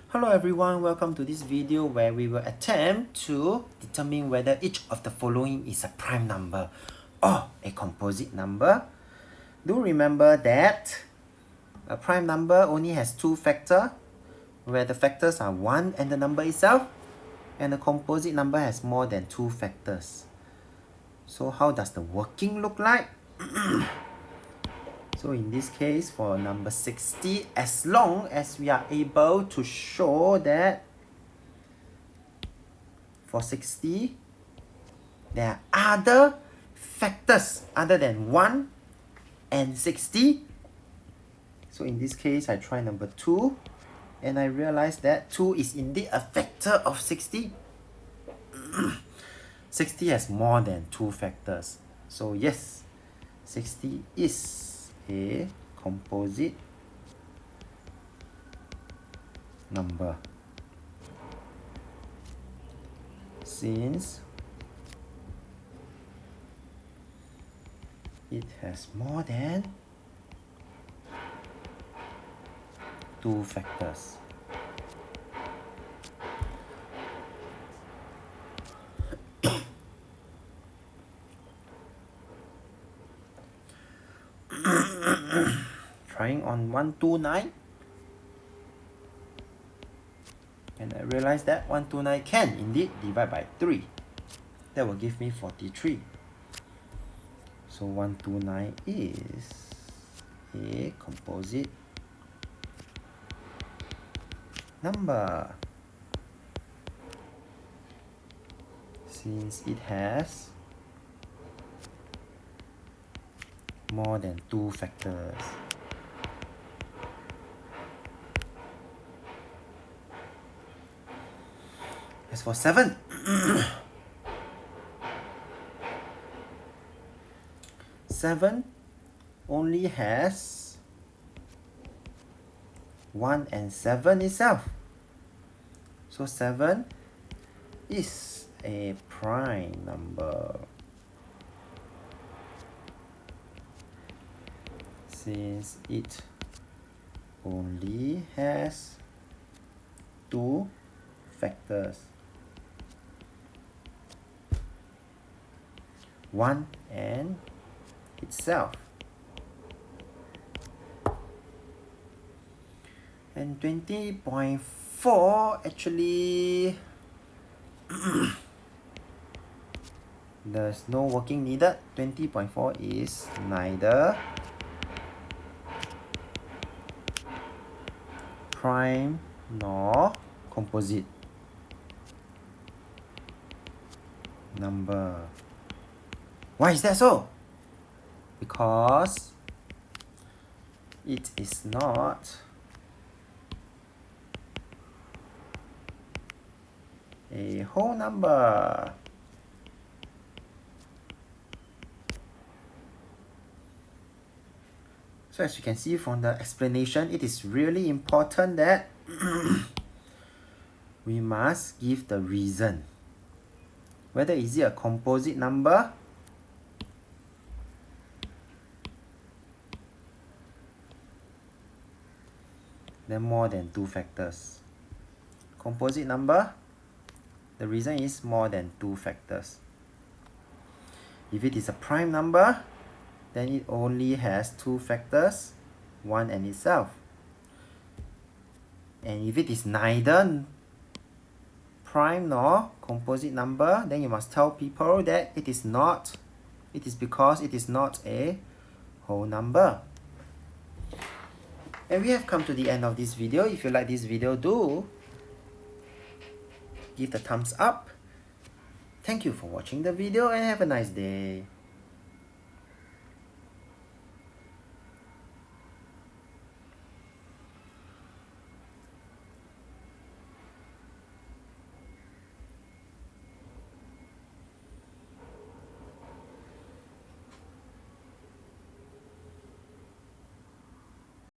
Hello everyone, welcome to this video where we will attempt to determine whether each of the following is a prime number or a composite number. Do remember that a prime number only has two factors, where the factors are 1 and the number itself, and a composite number has more than two factors. So how does the working look like? So in this case, for number 60, as long as we are able to show that for 60, there are other factors other than 1 and 60. So in this case, I try number 2, and I realize that 2 is indeed a factor of 60. 60 has more than two factors. So yes, 60 is a composite number, since it has more than two factors. Trying on 129, and I realize that 129 can indeed divide by 3. That will give me 43. So 129 is a composite number, since it has more than two factors. As for 7, 7 only has 1 and 7 itself. So 7 is a prime number, since it only has two factors, 1 and itself. And 20.4 actually there's no working needed. 20.4 is neither prime nor composite number. Why is that so? Because it is not a whole number. So as you can see from the explanation, it is really important that we must give the reason. Whether is it a composite number then more than two factors. Composite number, the reason is more than two factors. If it is a prime number, then it only has two factors, 1 and itself. And if it is neither prime nor composite number, then you must tell people that it is because it is not a whole number. And we have come to the end of this video. If you like this video, do give the thumbs up. Thank you for watching the video and have a nice day.